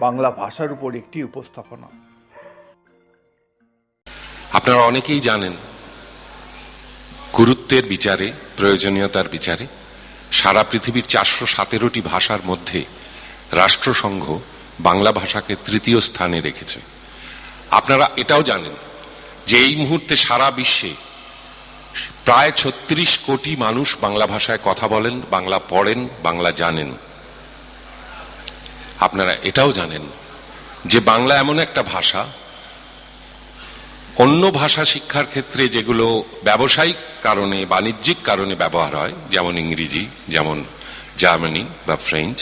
বাংলা ভাষার উপর একটি উপস্থাপনা। আপনারা অনেকেই জানেন, গুরুত্বের বিচারে, প্রয়োজনীয়তার বিচারে সারা পৃথিবীর 417টি ভাষার মধ্যে রাষ্ট্রসংঘ বাংলা ভাষাকে তৃতীয় স্থানে রেখেছে। আপনারা এটাও জানেন যে এই মুহূর্তে সারা বিশ্বে প্রায় 36 কোটি মানুষ বাংলা ভাষায় কথা বলেন, বাংলা পড়েন, বাংলা জানেন। আপনারা এটাও জানেন যে বাংলা এমন একটা ভাষা, অন্য ভাষা শিক্ষার ক্ষেত্রে যেগুলো ব্যবসায়িক কারণে, বাণিজ্যিক কারণে ব্যবহার হয়, যেমন ইংরেজি, যেমন জার্মানি বা ফ্রেঞ্চ,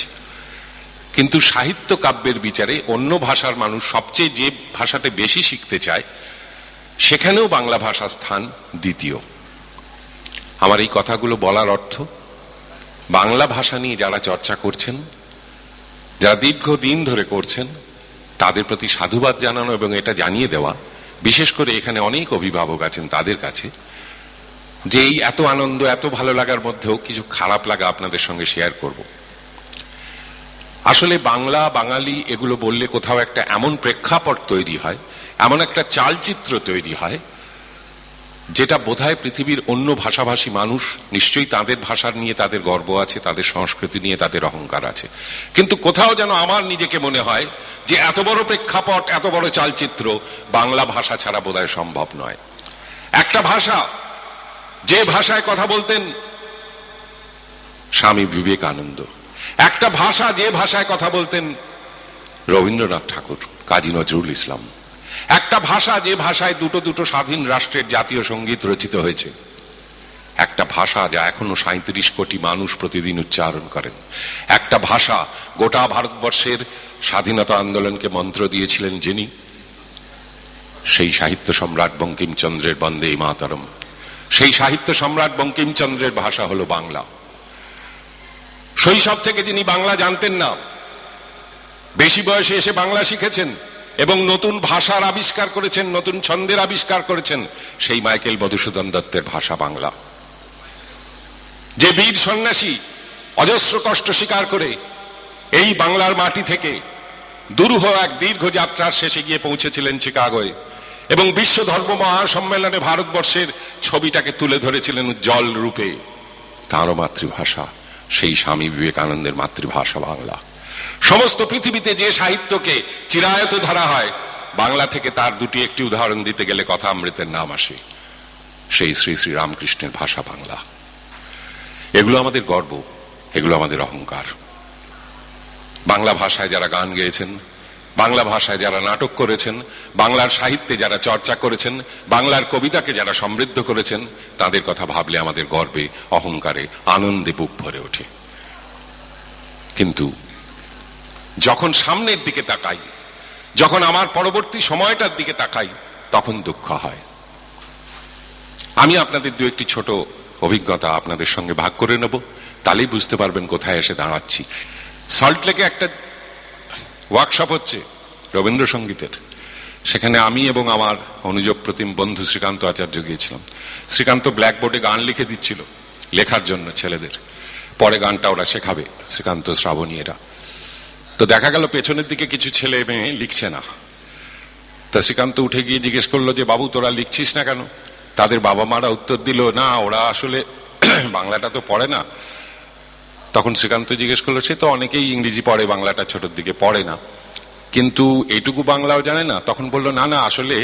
কিন্তু সাহিত্য কাব্যের বিচারে অন্য ভাষার মানুষ সবচেয়ে যে ভাষাটা বেশি শিখতে চায়, সেখানেও বাংলা ভাষার স্থান দ্বিতীয়। আমার এই কথাগুলো বলার অর্থ, বাংলা ভাষা নিয়ে যারা চর্চা করছেন, যারা দীর্ঘদিন ধরে করছেন, তাদের প্রতি সাধুবাদ জানানো এবং এটা জানিয়ে দেওয়া, বিশেষ করে এখানে অনেক অভিভাবক আছেন তাদের কাছে, যে এই এত আনন্দ, এত ভালো লাগার মধ্যেও কিছু খারাপ লাগা আপনাদের সঙ্গে শেয়ার করব। আসলে বাংলা, বাঙালি এগুলো বললে কোথাও একটা এমন প্রেক্ষাপট তৈরি হয়, এমন একটা চালচিত্র তৈরি হয়, যেটা বোধহয় পৃথিবীর অন্য ভাষাভাষী মানুষ নিশ্চয়ই তাদের ভাষার নিয়ে তাদের গর্ব আছে, তাদের সংস্কৃতি নিয়ে তাদের অহংকার আছে, কিন্তু কোথাও যেন আমার নিজেকে মনে হয় যে এত বড় প্রেক্ষাপট, এত বড় চালচিত্র বাংলা ভাষা ছাড়া বোধহয় সম্ভব নয়। একটা ভাষা, যে ভাষায় কথা বলতেন স্বামী বিবেকানন্দ, একটা ভাষা, যে ভাষায় কথা বলতেন রবীন্দ্রনাথ ঠাকুর, কাজী নজরুল ইসলাম, একটা ভাষা, যে ভাষায় দুটো দুটো স্বাধীন রাষ্ট্রের জাতীয় সঙ্গীত রচিত হয়েছে, একটা ভাষা যা এখনো 37 কোটি মানুষ প্রতিদিন উচ্চারণ করেন, একটা ভাষা গোটা ভারতবর্ষের স্বাধীনতা আন্দোলনকে মন্ত্র দিয়েছিলেন যিনি, সেই সাহিত্য সম্রাট বঙ্কিমচন্দ্রের বন্দে মাতরম, সেই সাহিত্য সম্রাট বঙ্কিমচন্দ্রের ভাষা হলো বাংলা। শৈশব থেকে যিনি বাংলা জানতেন না, বেশি বয়সে এসে বাংলা শিখেছেন এবং নতুন ভাষার আবিষ্কার করেছেন, নতুন ছন্দের আবিষ্কার করেছেন, সেই মাইকেল মধুসূদন দত্তের ভাষা বাংলা। যে বীর সন্ন্যাসী অজস্র কষ্ট স্বীকার করে এই বাংলার মাটি থেকে দুরূহ এক দীর্ঘ যাত্রার শেষে গিয়ে পৌঁছেছিলেন চিকাগোয় এবং বিশ্ব ধর্ম মহাসম্মেলনে ভারতবর্ষের ছবিটাকে তুলে ধরেছিলেন উজ্জ্বল রূপে, তাঁরও মাতৃভাষা সেই স্বামী বিবেকানন্দের মাতৃভাষা বাংলা। সমস্ত পৃথিবীতে যে সাহিত্যকে চিরায়ত ধরা হয়, বাংলা থেকে তার দুটি একটি উদাহরণ দিতে গেলে কথা অমৃতের নাম আসে, সেই শ্রী শ্রী রামকৃষ্ণের ভাষা বাংলা। এগুলো আমাদের গর্ব, এগুলো আমাদের অহংকার। বাংলা ভাষায় যারা গান গেয়েছেন, বাংলা ভাষায় যারা নাটক করেছেন, বাংলার সাহিত্যে যারা চর্চা করেছেন, বাংলার কবিতাকে যারা সমৃদ্ধ করেছেন, তাদের কথা ভাবলে আমাদের গর্বে, অহংকারে, আনন্দে বুক ভরে ওঠে। কিন্তু যখন সামনের দিকে তাকাই, যখন আমার পরবর্তী সময়টার দিকে তাকাই, তখন দুঃখ হয়। আমি আপনাদের দু একটি ছোট অভিজ্ঞতা আপনাদের সঙ্গে ভাগ করে নেব, তাহলেই বুঝতে পারবেন কোথায় এসে দাঁড়াচ্ছি। সল্টলেকে একটা ওয়ার্কশপ হচ্ছে রবীন্দ্রসঙ্গীতের, সেখানে আমি এবং আমার অনুযোগ প্রতিম বন্ধু শ্রীকান্ত আচার্য গিয়েছিলাম। শ্রীকান্ত ব্ল্যাকবোর্ডে গান লিখে দিচ্ছিল লেখার জন্য ছেলেদের, পরে গানটা ওরা শেখাবে, শ্রীকান্ত শ্রাবণী এরা। তো দেখা গেল পেছনের দিকে কিছু ছেলে মেয়ে লিখছে না। তা শ্রীকান্ত উঠে গিয়ে জিজ্ঞেস করলো যে বাবু তোরা লিখছিস না কেন? তাদের বাবা মারা উত্তর দিল, না ওরা আসলে বাংলাটা তো পড়ে না। তখন শ্রীকান্ত জিজ্ঞেস করলো, সে তো অনেকেই ইংরেজি পড়ে, বাংলাটা ছোটর দিকে পড়ে না, কিন্তু এইটুকু বাংলাও জানে না। তখন বললো, না না আসলে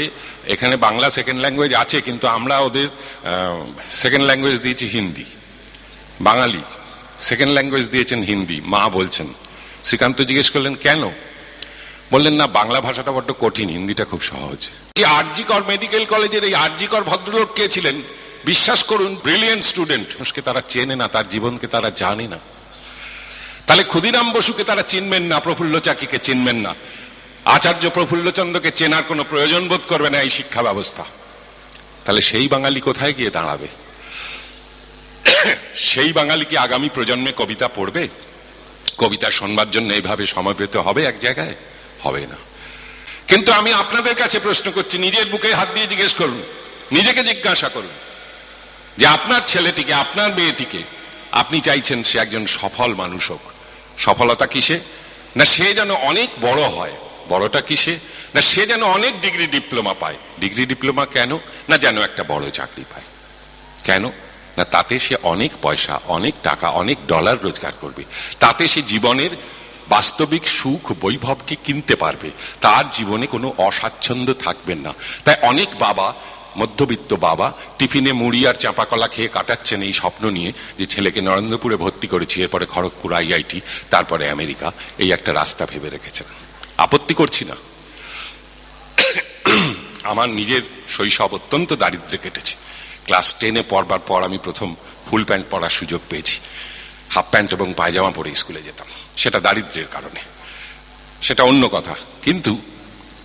এখানে বাংলা সেকেন্ড ল্যাঙ্গুয়েজ আছে, কিন্তু আমরা ওদের সেকেন্ড ল্যাঙ্গুয়েজ দিয়েছি হিন্দি। বাঙালি সেকেন্ড ল্যাঙ্গুয়েজ দিয়েছেন হিন্দি, মা বলছেন। শ্রীকান্ত জিজ্ঞেস করলেন কেন? বললেন, না বাংলা ভাষাটা বড্ড কঠিন, হিন্দিটা খুব সহজ। যে আরজিকর মেডিকেল কলেজের এই আরজিকর ভদ্রলোক কে ছিলেন? বিশ্বাস করুন, ব্রিলিয়েন্ট স্টুডেন্ট। মানুষকে তারা চেনে না, তার জীবনকে তারা জানে না। তাহলে ক্ষুদিরাম বসুকে তারা চিনবেন না, প্রফুল্ল চাকিকে চিনবেন না, আচার্য প্রফুল্লচন্দ্রকে চেনার কোনো প্রয়োজন বোধ করবে না এই শিক্ষা ব্যবস্থা। তাহলে সেই বাঙালি কোথায় গিয়ে দাঁড়াবে? সেই বাঙালি কি আগামী প্রজন্মে কবিতা পড়বে? কবিতা শোনবার জন্য এইভাবে সমবেত হবে এক জায়গায়? হবে না। কিন্তু আমি আপনাদের কাছে প্রশ্ন করছি, নিজের বুকে হাত দিয়ে জিজ্ঞেস করুন, নিজেকে জিজ্ঞাসা করুন যে আপনার ছেলেটিকে, আপনার মেয়েটিকে আপনি চাইছেন সে একজন সফল মানুষ হোক। সফলতা কিসে? না সে যেন অনেক বড় হয়, বড়টা কিসে, না সে যেন অনেক ডিগ্রি ডিপ্লোমা পায়, ডিগ্রি ডিপ্লোমা কেন, না যেন একটা বড় চাকরি পায়, কেন না তাতে সে অনেক পয়সা, অনেক টাকা, অনেক ডলার রোজগার করবে, তাতে সে জীবনের বাস্তবিক সুখ বৈভবকে কিনতে পারবে, তার জীবনে কোনো অস্বাচ্ছন্দ্য থাকবেন না। তাই অনেক বাবা, মধ্যবিত্ত বাবা, টিফিনে মুড়ি আর চাঁপা কলা খেয়ে কাটাচ্ছেন এই স্বপ্ন নিয়ে যে ছেলেকে নরেন্দ্রপুরে ভর্তি করেছি, এরপরে খড়গপুর IIT, তারপরে আমেরিকা, এই একটা রাস্তা ভেবে রেখেছেন। আপত্তি করছি না, আমার নিজের শৈশব অত্যন্ত দারিদ্র্যে কেটেছে। ক্লাস 10-এ পড়বার পর আমি প্রথম ফুল প্যান্ট পরার সুযোগ পেয়েছি, হাফ প্যান্ট এবং পায়জামা পরে স্কুলে যেতাম, সেটা দারিদ্র্যের কারণে, সেটা অন্য কথা। কিন্তু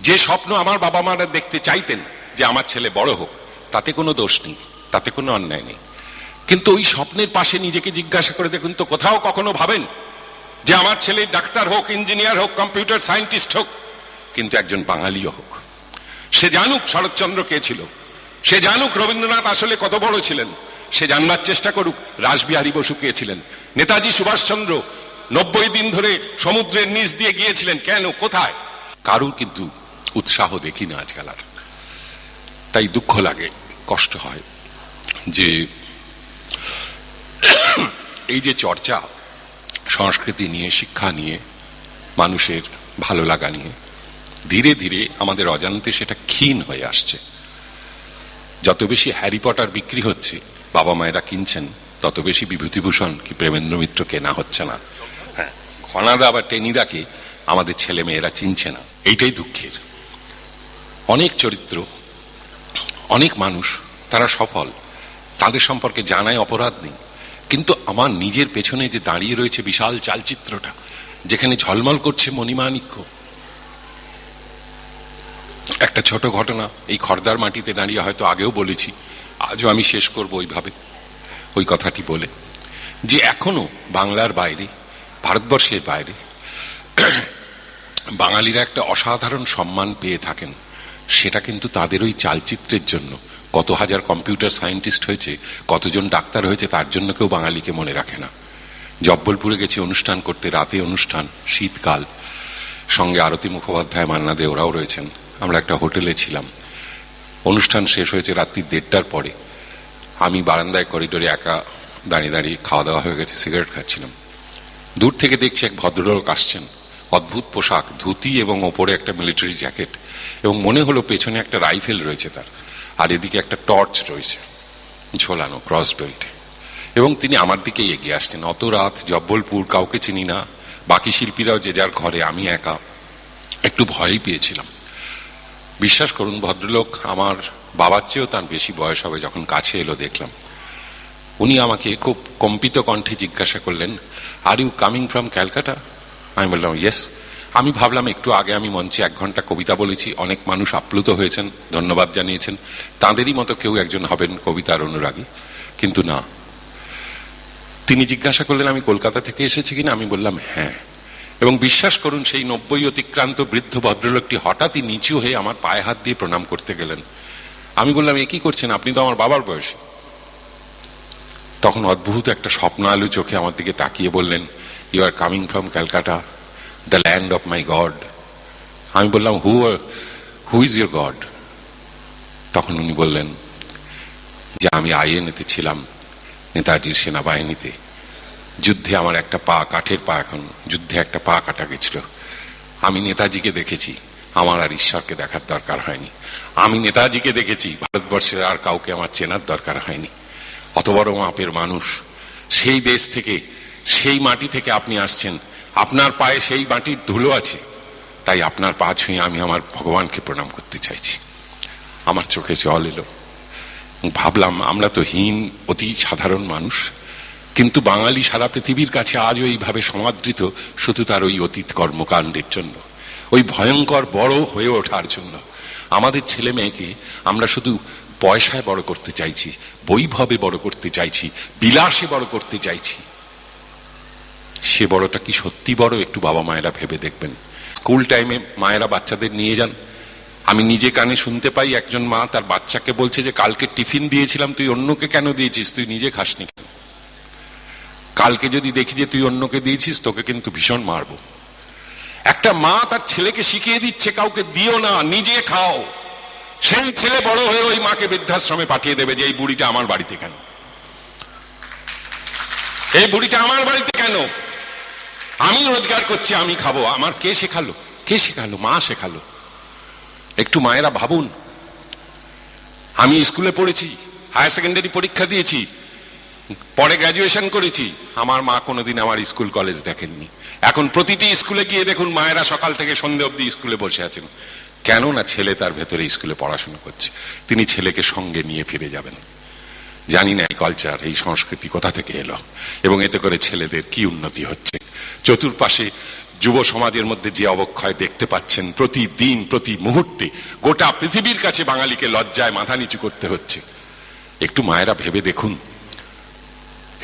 যে স্বপ্ন আমার বাবা মারা দেখতে চাইতেন যে আমার ছেলে বড় হোক, তাতে কোনো দোষ নেই, তাতে কোনো অন্যায় নেই। কিন্তু ওই স্বপ্নের পাশে নিজেকে জিজ্ঞাসা করে দেখুন তো, কোথাও কখনো ভাবেন যে আমার ছেলে ডাক্তার হোক, ইঞ্জিনিয়ার হোক, কম্পিউটার সায়েন্টিস্ট হোক, কিন্তু একজন বাঙালিও হোক। সে জানুক শরৎচন্দ্র কে ছিল, সে জানুক রবীন্দ্রনাথ আসলে কত বড় ছিলেন, সে জানবার চেষ্টা করুক রাসবিহারী বসু কে ছিলেন, নেতাজি সুভাষচন্দ্র 90 দিন ধরে সমুদ্রের নিচ দিয়ে গিয়েছিলেন, কেন, কোথায়? কারুর কিন্তু উৎসাহ দেখি না আজকাল আর। তাই দুঃখ লাগে, কষ্ট হয় যে এই যে চর্চা সংস্কৃতি নিয়ে, শিক্ষা নিয়ে, মানুষের ভালো লাগা নিয়ে, ধীরে ধীরে আমাদের অজান্তে সেটা ক্ষীণ হয়ে আসছে। যত বেশি হ্যারি পটার বিক্রি হচ্ছে, বাবা মায়েরা কিনছেন, তত বেশি বিভূতিভূষণ কি প্রেমেন্দ্র মিত্র কেনা হচ্ছে না। হ্যাঁ, ঘনাদা বা টেনিদাকে আমাদের ছেলে মেয়েরা চিনছে না, এইটাই দুঃখের। অনেক চরিত্র, অনেক মানুষ, তারা সফল, তাদের সম্পর্কে জানায় অপরাধ নেই, কিন্তু আমার নিজের পেছনে যে দাঁড়িয়ে রয়েছে বিশাল চালচিত্রটা, যেখানে ঝলমল করছে মণিমাণিক্য। একটা ছোট ঘটনা, এই খড়দার মাটিতে দাঁড়িয়ে হয়তো আগেও বলেছি, আজও আমি শেষ করব ওইভাবে, ওই কথাটি বলে, যে এখনো বাংলার বাইরে, ভারতবর্ষের বাইরে বাঙালিরা একটা অসাধারণ সম্মান পেয়ে থাকেন। সেটা কিন্তু তাদের ওই চালচিত্রের জন্য। কত হাজার কম্পিউটার সায়েন্টিস্ট হয়েছে, কতজন ডাক্তার হয়েছে, তার জন্য কেউ বাঙালিকে মনে রাখে না। জব্বলপুরে গেছি অনুষ্ঠান করতে, রাতে অনুষ্ঠান, শীতকাল, সঙ্গে আরতি মুখোপাধ্যায়, মান্না দে, ওরাও রয়েছেন। আমরা একটা হোটেলে ছিলাম, অনুষ্ঠান শেষ হয়েছে রাত্রি 1:30টার পরে। আমি বারান্দায় করিডোরে একা দাঁড়িয়ে দাঁড়িয়ে, খাওয়া দাওয়া হয়ে গেছে, সিগারেট খাচ্ছিলাম। দূর থেকে দেখছি এক ভদ্রলোক আসছেন, অদ্ভুত পোশাক, ধুতি এবং ওপরে একটা মিলিটারি জ্যাকেট, এবং মনে হলো পেছনে একটা রাইফেল রয়েছে তার, আর এদিকে একটা টর্চ রয়েছে ঝোলানো ক্রস বেল্টে, এবং তিনি আমার দিকে এগিয়ে আসছেন। অত রাত, জব্বলপুর, কাউকে চিনি না, বাকি শিল্পীরাও যে যার ঘরে, আমি একা, একটু ভয়ই পেয়েছিলাম। বিশ্বাস করুন, ভদ্রলোক আমার বাবার চেয়েও তার বেশি বয়স হবে। যখন কাছে এলো দেখলাম, উনি আমাকে খুব কম্পিত কণ্ঠে জিজ্ঞাসা করলেন, are you coming from Calcutta? আমি বললাম ইয়েস। আমি ভাবলাম একটু আগে আমি মঞ্চে 1 ঘন্টা কবিতা বলেছি, অনেক মানুষ আপ্লুত হয়েছেন, ধন্যবাদ জানিয়েছেন, তাঁদেরই মতো কেউ একজন হবেন কবিতার অনুরাগী, কিন্তু না। তিনি জিজ্ঞাসা করলেন আমি কলকাতা থেকে এসেছি কিনা। আমি বললাম হ্যাঁ। এবং বিশ্বাস করুন, সেই 90 অতিক্রান্ত বৃদ্ধ ভদ্রলোকটি হঠাৎই নিচু হয়ে আমার পায়ে হাত দিয়ে প্রণাম করতে গেলেন। আমি বললাম এ কি করছেন, আপনি তো আমার বাবার বয়সী। তখন অদ্ভুত একটা স্বপ্ন আলু চোখে আমার দিকে তাকিয়ে বললেন, you are coming from Calcutta, the land of my God. আমি বললাম হু ইজ ইউর গড? তখন উনি বললেন যে আমি INA-তে ছিলাম, নেতাজির সেনাবাহিনীতে। যুদ্ধে আমার একটা পা, কাঠের পা, এখন যুদ্ধে একটা পা কাটা গেছিল। আমি নেতাজিকে দেখেছি, আমার আর ঈশ্বরকে দেখার দরকার হয়নি। আমি নেতাজিকে দেখেছি, ভারতবর্ষের আর কাউকে আমার চেনার দরকার হয়নি। অত বড় মাপের মানুষ, সেই দেশ থেকে, সেই মাটি থেকে আপনি আসছেন, আপনার পায়ে সেই মাটির ধুলো আছে, তাই আপনার পা ছুঁয়ে আমি আমার ভগবানকে প্রণাম করতে চাইছি। আমার চোখে জল এলো। ভাবলাম আমরা তো হীন, অতি সাধারণ মানুষ, কিন্তু বাঙালি সারা পৃথিবীর কাছে আজও এইভাবে সমাদৃত শুধু তার ওই অতীত কর্মকাণ্ডের জন্য, ওই ভয়ঙ্কর বড় হয়ে ওঠার জন্য। আমাদের ছেলে মেয়েকে আমরা শুধু পয়সায় বড় করতে চাইছি, বৈভবে বড় করতে চাইছি, বিলাসে বড় করতে চাইছি। সে বড়টা কি সত্যি বড়? একটু বাবা মায়েরা ভেবে দেখবেন। স্কুল টাইমে মায়েরা বাচ্চাদের নিয়ে যান, আমি নিজে কানে শুনতে পাই একজন মা তার বাচ্চাকে বলছে যে কালকে টিফিন দিয়েছিলাম, তুই অন্যকে কেন দিয়েছিস, তুই নিজে খাসনি। কালকে যদি দেখি যে তুই অন্যকে দিয়েছিস, তোকে কিন্তু ভীষণ মারবো। একটা মা তার ছেলেকে শিখিয়ে দিচ্ছে কাউকে দিও না, নিজে খাও। সেই ছেলে বড় হয়ে ওই মাকে বৃদ্ধাশ্রমে পাঠিয়ে দেবে যে এই বুড়িটা আমার বাড়িতে কেন, এই বুড়িটা আমার বাড়িতে কেন, আমি রোজগার করছি, আমি খাবো। আমার কে শেখালো? কে শেখালো? মা শেখালো। একটু মায়েরা ভাবুন। আমি স্কুলে পড়েছি, হায়ার সেকেন্ডারি পরীক্ষা দিয়েছি, পরে গ্রাজুয়েশন করেছি, আমার মা কোনোদিন আমার স্কুল কলেজ দেখেননি। এখন প্রতিটি স্কুলে গিয়ে দেখুন মায়েরা সকাল থেকে সন্ধ্যে অবধি স্কুলে বসে আছেন। কেন না? ছেলে তার ভেতরে স্কুলে পড়াশোনা করছে, তিনি ছেলেকে সঙ্গে নিয়ে ফিরে যাবেন। জানি না এই কালচার, এই সংস্কৃতি কোথা থেকে এলো এবং এতে করে ছেলেদের কি উন্নতি হচ্ছে। চতুর্পাশে যুব সমাজের মধ্যে যে অবক্ষয় দেখতে পাচ্ছেন প্রতিদিন, প্রতি মুহূর্তে, গোটা পৃথিবীর কাছে বাঙালিকে লজ্জায় মাথা নিচু করতে হচ্ছে। একটু মায়েরা ভেবে দেখুন,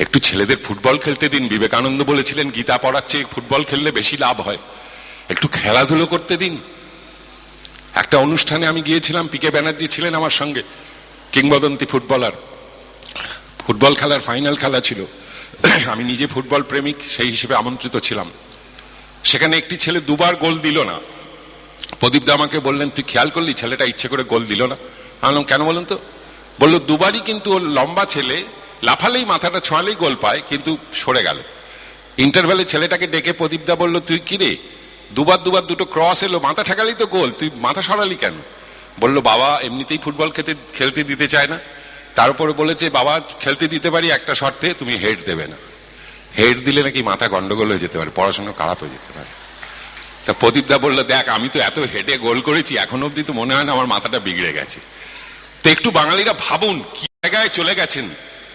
একটু ছেলেদের ফুটবল খেলতে দিন। বিবেকানন্দ বলেছিলেন গীতা পড়ার চেয়ে ফুটবল খেললে বেশি লাভ হয়। একটু খেলাধুলো করতে দিন। একটা অনুষ্ঠানে আমি গিয়েছিলাম, পিকে ব্যানার্জি ছিলেন আমার সঙ্গে, কিংবদন্তি ফুটবলার। ফুটবল খেলার ফাইনাল খেলা ছিল, আমি নিজে ফুটবল প্রেমিক, সেই হিসেবে আমন্ত্রিত ছিলাম। সেখানে একটি ছেলে দুবার গোল দিল না। প্রদীপদা আমাকে বললেন, তুই খেয়াল করলি ছেলেটা ইচ্ছে করে গোল দিল না? আমি বললাম কেন বলুন তো? বললো দুবারই কিন্তু ওর লম্বা ছেলে, লাফালেই মাথাটা ছোঁয়ালেই গোল পায়, কিন্তু সরে গেল। ইন্টারভ্যালে ছেলেটাকে ডেকে প্রদীপদা বললো, তুই কি রে, দুবার দুটো ক্রস এলো, মাথা ঠেকালেই তো গোল, তুই মাথা সরালি কেন? বললো বাবা এমনিতেই ফুটবল খেলতে দিতে চায় না, তার উপরে বলেছে বাবা খেলতে দিতে পারি একটা শর্তে, তুমি হেড দেবে না। হেড দিলে নাকি মাথা গন্ডগোল হয়ে যেতে পারে, পড়াশোনা খারাপ হয়ে যেতে পারে। তা প্রদীপদা বললো, দেখ আমি তো এত হেডে গোল করেছি, এখন অব্দি তো মনে হয় না আমার মাথাটা বিগড়ে গেছে। তো একটু বাঙালিরা ভাবুন কি জায়গায় চলে গেছেন,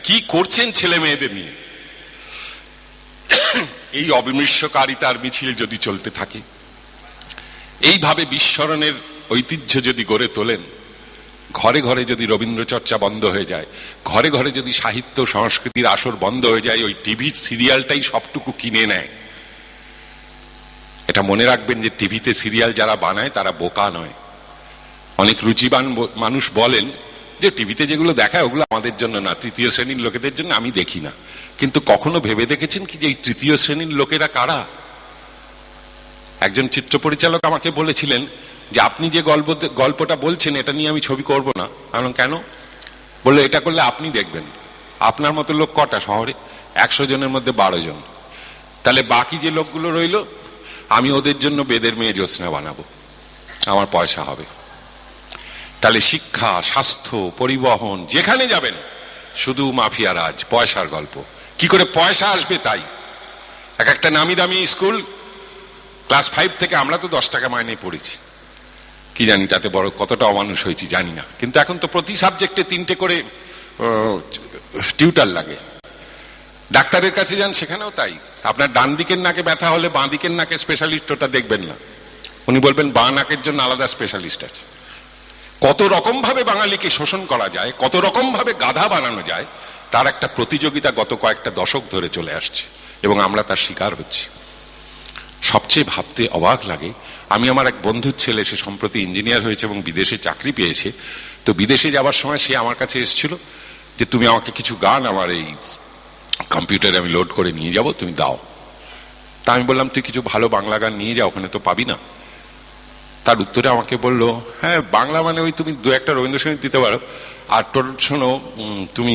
কি করছেন ছেলে মেয়েদের নিয়ে। এই অবিমৃষ্যকারিতার মিছিল যদি চলতে থাকে, এইভাবে বিস্মরণের ঐতিহ্য যদি গড়ে তোলেন, ঘরে ঘরে যদি রবীন্দ্র চর্চা বন্ধ হয়ে যায়, ঘরে ঘরে যদি সাহিত্য সংস্কৃতির আসর বন্ধ হয়ে যায়, ওই টিভির সিরিয়ালটাই সবটুকু কিনে নেয়। এটা মনে রাখবেন যে টিভিতে সিরিয়াল যারা বানায় তারা বোকা নয়। অনেক রুচিবান মানুষ বলেন যে টিভিতে যেগুলো দেখায় ওগুলো আমাদের জন্য না, তৃতীয় শ্রেণীর লোকেদের জন্য, আমি দেখি না। কিন্তু কখনো ভেবে দেখেছেন কি যে এই তৃতীয় শ্রেণীর লোকেরা কারা? একজন চিত্র পরিচালক আমাকে বলেছিলেন যে আপনি যে গল্পটা বলছেন এটা নিয়ে আমি ছবি করব না। আমি কেন? বললো এটা করলে আপনি দেখবেন, আপনার মতো লোক কটা শহরে? 100 জনের মধ্যে 12 জন। তাহলে বাকি যে লোকগুলো রইল, আমি ওদের জন্য বেদের মেয়ে জ্যোৎস্না বানাবো, আমার পয়সা হবে। তাহলে শিক্ষা, স্বাস্থ্য, পরিবহন যেখানে যাবেন শুধু মাফিয়া রাজ, পয়সার গল্প। কি করে পয়সা আসবে তাই। একটা নামি দামি স্কুল, ক্লাস 5 থেকে আমরা তো 10 টাকা মাইনে পড়েছি, কি জানি তাতে বড় কতটা অমানুষ হয়েছি জানি না। কিন্তু এখন তো প্রতি সাবজেক্টে 3টে করে টিউটার লাগে। ডাক্তারের কাছে যান, সেখানেও তাই। আপনার ডান দিকের নাকে ব্যথা হলে বাঁ দিকের নাকে স্পেশালিস্ট ওটা দেখবেন না, উনি বলবেন বাঁ নাকের জন্য আলাদা স্পেশালিস্ট আছে। কত রকম ভাবে বাঙালিকে শোষণ করা যায়, কত রকম ভাবে গাধা বানানো যায়, তার একটা প্রতিযোগিতা গত কয়েকটা দশক ধরে চলে আসছে এবং আমরা তার শিকার হচ্ছি। সবচেয়ে ভাবতে অবাক লাগে, আমি আমার এক বন্ধুর ছেলে, সে সম্প্রতি ইঞ্জিনিয়ার হয়েছে এবং বিদেশে চাকরি পেয়েছে। তো বিদেশে যাওয়ার সময় সে আমার কাছে এসেছিল যে তুমি আমাকে কিছু গান আমার এই কম্পিউটারে আমি লোড করে নিয়ে যাব, তুমি দাও। তা আমি বললাম তুই কিছু ভালো বাংলা গান নিয়ে যাও, ওখানে তো পাবি না। তার উত্তরে আমাকে বললো, হ্যাঁ বাংলা মানে ওই তুমি 2-1টা রবীন্দ্রসঙ্গীত দিতে পারো, আর তোর শোনো তুমি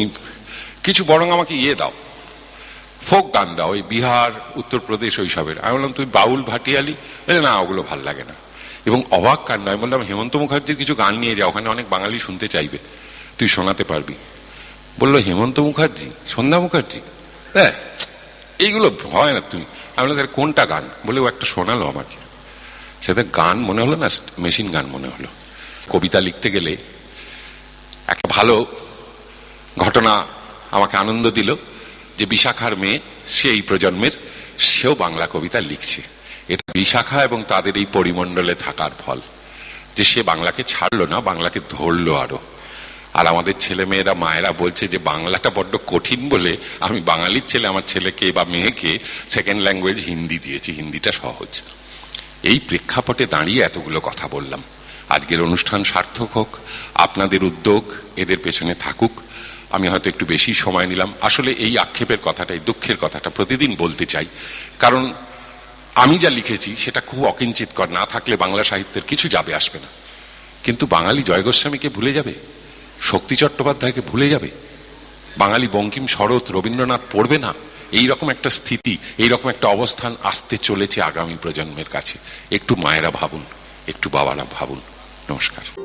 কিছু বরং আমাকে দাও, ফোক গান দাও, ওই বিহার, উত্তরপ্রদেশ ওইসবের। আমি বললাম তুমি বাউল, ভাটিয়ালি? না ওগুলো ভাল লাগে না। এবং অবাক কাণ্ড, আমি বললাম হেমন্ত মুখার্জির কিছু গান নিয়ে যাও, ওখানে অনেক বাঙালি শুনতে চাইবে, তুই শোনাতে পারবি। বললো হেমন্ত মুখার্জি, সন্ধ্যা মুখার্জি, হ্যাঁ এইগুলো হয় না তুমি। আমি বললাম কোনটা গান? বলে ও একটা শোনালো আমাকে, সেটা গান মনে হলো না, মেশিন গান মনে হলো। কবিতা লিখতে গেলে একটা ভালো ঘটনা আমাকে আনন্দ দিল যে বিশাখার মেয়ে, সে এই প্রজন্মের, সেও বাংলা কবিতা লিখছে। এটা বিশাখা এবং তাদের এই পরিমণ্ডলে থাকার ফল যে সে বাংলাকে ছাড়লো না, বাংলাকে ধরলো আরো। আর আমাদের ছেলে মেয়েরা, মায়েরা বলছে যে বাংলাটা বড্ড কঠিন বলে আমি বাঙালির ছেলে, আমার ছেলেকে বা মেয়েকে সেকেন্ড ল্যাঙ্গুয়েজ হিন্দি দিয়েছি, হিন্দিটা সহজ। এই প্রেক্ষাপটে দাঁড়িয়ে এতগুলো কথা বললাম। আজকের অনুষ্ঠান সার্থক হোক, আপনাদের উদ্যোগ এদের পেছনে থাকুক। আমি হয়তো একটু বেশি সময় নিলাম। আসলে এই আক্ষেপের কথাটা, এই দুঃখের কথাটা প্রতিদিন বলতে চাই, কারণ আমি যা লিখেছি সেটা খুব অকিঞ্চিতকর, না থাকলে বাংলা সাহিত্যের কিছু যাবে আসবে না। কিন্তু বাঙালি জয় গোস্বামীকে ভুলে যাবে, শক্তি চট্টোপাধ্যায়কে ভুলে যাবে, বাঙালি বঙ্কিম, শরৎ, রবীন্দ্রনাথ পড়বে না? এইরকম একটা স্থিতি, এইরকম একটা অবস্থান আসতে চলেছে আগামী প্রজন্মের কাছে। একটু মায়েরা ভাবুন, একটু বাবারা ভাবুন। নমস্কার।